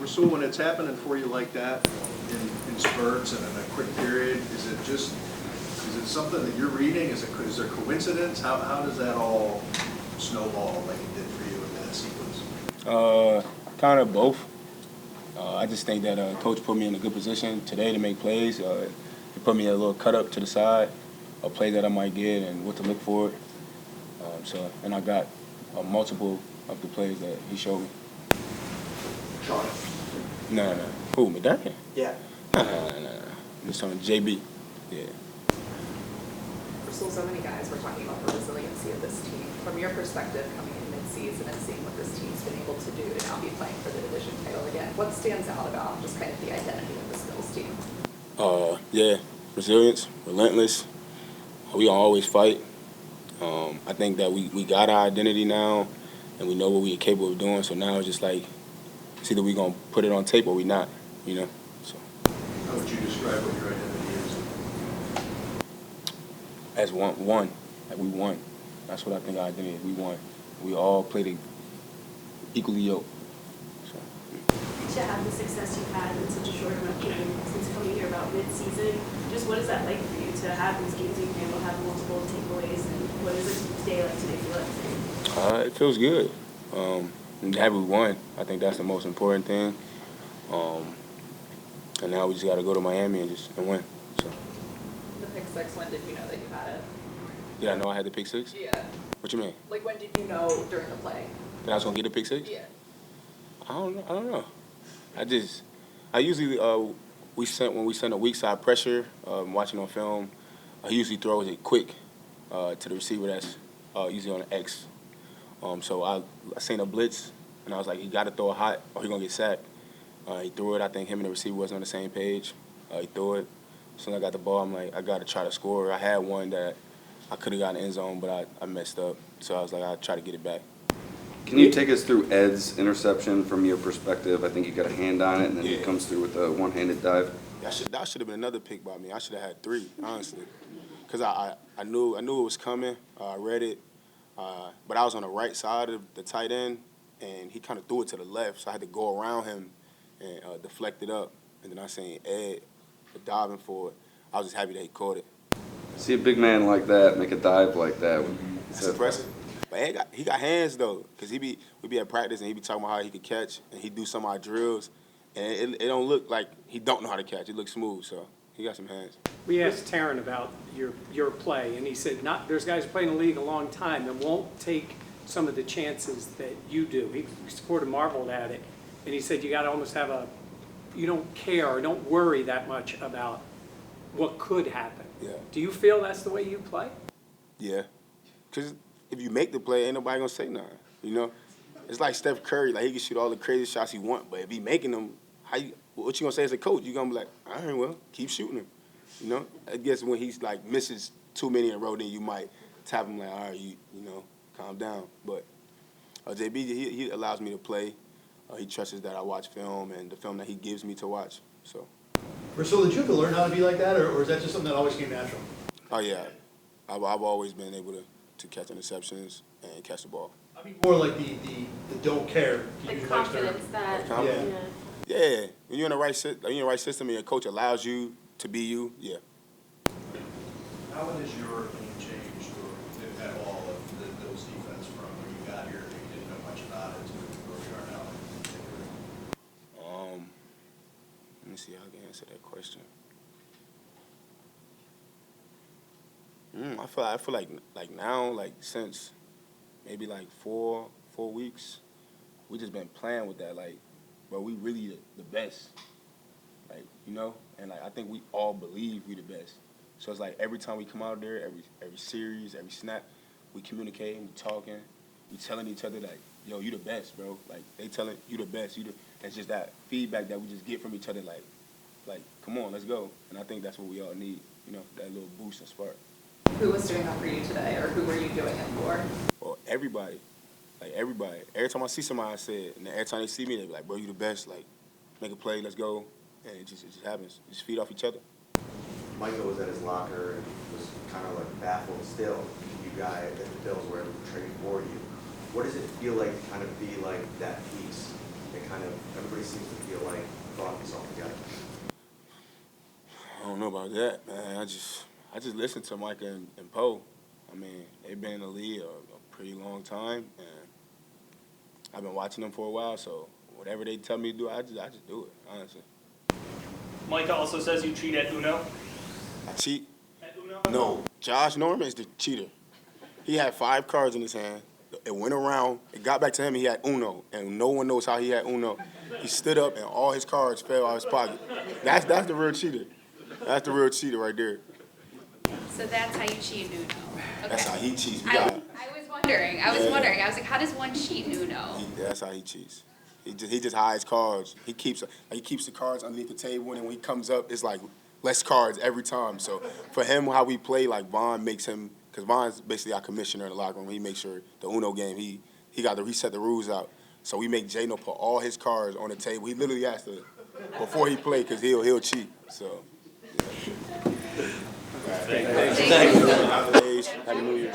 Rasul, when it's happening for you like that, in spurts and in a quick period, is it something that you're reading? Is there coincidence? How does that all snowball like it did for you in that sequence? Kind of both. I just think that coach put me in a good position today to make plays. He put me a little cut up to the side, a play that I might get and what to look for. And I got multiple of the plays that he showed me. Sean. No. Who, Medallion? Yeah. No. Just on JB. Yeah. Rasul, so many guys were talking about the resiliency of this team. From your perspective, coming in mid-season and seeing what this team's been able to do to now be playing for the division title again, what stands out about just kind of the identity of this Bills team? Resilience, relentless. We gonna always fight. I think that we got our identity now, and we know what we are capable of doing. So now it's just like, it's either we gonna put it on tape or we not, you know. So. How would you describe what your identity is? As one, like we won. That's what I think our identity is. We won. We all played equally yoked. So. To have the success you've had in such a short amount of time since coming here about mid-season, just what is that like for you to have these games you've been able to have multiple takeaways, and what does a day like today feel like? It feels good. And have we won? I think that's the most important thing. And now we just got to go to Miami and win. So. The pick six, when did you know that you had it? Did I know I had the pick six? Yeah. What you mean? Like, when did you know during the play? That I was gonna get the pick six? Yeah. I don't know. I usually when we send a weak side pressure, watching on film, he usually throws it quick to the receiver that's usually on the X. So I seen a blitz, and I was like, he got to throw it hot or he gonna get sacked. He threw it. I think him and the receiver wasn't on the same page. He threw it. As soon as I got the ball, I'm like, I got to try to score. I had one that I could have gotten in the end zone, but I messed up. So I was like, I'll try to get it back. Can you take us through Ed's interception from your perspective? I think you got a hand on it, and then he Yeah. comes through with a one-handed dive. That should have been another pick by me. I should have had 3, honestly, because I knew it was coming. I read it, but I was on the right side of the tight end, and he kind of threw it to the left, so I had to go around him and deflect it up. And then I seen Ed diving for it. I was just happy that he caught it. See a big man like that make a dive like that. That's impressive. But he got hands though, because we be at practice and he be talking about how he could catch, and he do some of our drills, and it don't look like he don't know how to catch. It looks smooth, so he got some hands. We asked Taryn about your play, and he said there's guys playing in the league a long time and won't take some of the chances that you do. He sort of marveled at it, and he said you got to almost have you don't care or don't worry that much about what could happen. Yeah. Do you feel that's the way you play? Yeah, because if you make the play, ain't nobody gonna say nothing. You know, it's like Steph Curry. Like he can shoot all the crazy shots he want, but if he making them, what you gonna say as a coach? You gonna be like, all right, well, keep shooting him. You know, I guess when he's like misses too many in a row, then you might tap him like, all right, you know, calm down. But JB, he allows me to play. He trusts that I watch film and the film that he gives me to watch. So. Rasul, did you have to learn how to be like that, or is that just something that always came natural? Oh yeah, I've always been able to catch interceptions and catch the ball. I mean, more like the don't care. Like confidence that, Confidence. Yeah, when you're in the right system and your coach allows you to be you, yeah. How has your opinion changed, or if at all, of the Bills defense from when you got here and you didn't know much about it to where we are now? Let me see how I can answer that question. I feel like now, like since maybe like 4 weeks, we just been playing with that. Like, bro, we really the best. Like, you know, and like I think we all believe we the best. So it's like every time we come out there, every series, every snap, we communicating, we talking, we telling each other like, yo, you the best, bro. Like they telling you the best. It's just that feedback that we just get from each other. Like, come on, let's go. And I think that's what we all need. You know, that little boost and spark. Who was doing that for you today, or who were you doing it for? Well, everybody. Like, everybody. Every time I see somebody, I say it. And then every time they see me, they be like, bro, you the best. Like, make a play, let's go. And it just happens. We just feed off each other. Michael was at his locker and was kind of like baffled still. You guys at the Bills were able to trade for you. What does it feel like to kind of be like that piece that kind of, everybody seems to feel like brought this all together? I don't know about that, man. I just listen to Micah and Poe. I mean, they've been in the league a pretty long time, and I've been watching them for a while. So whatever they tell me to do, I just do it, honestly. Micah also says you cheat at Uno. I cheat? At Uno? No. Josh Norman is the cheater. He had 5 cards in his hand. It went around. It got back to him. He had Uno, and no one knows how he had Uno. He stood up, and all his cards fell out of his pocket. That's the real cheater. That's the real cheater right there. So that's how you cheat in Uno. Okay. That's how he cheats. I was wondering. I was like, how does one cheat in Uno? That's how he cheats. He just hides cards. He keeps the cards underneath the table, and when he comes up, it's like less cards every time. So for him, how we play, like Vaughn makes him, because Vaughn's basically our commissioner in the locker room. He makes sure the Uno game, he set the rules out. So we make Jano put all his cards on the table. He literally has to before he play, because he'll cheat. So. Yeah. Thank you. Happy New Year.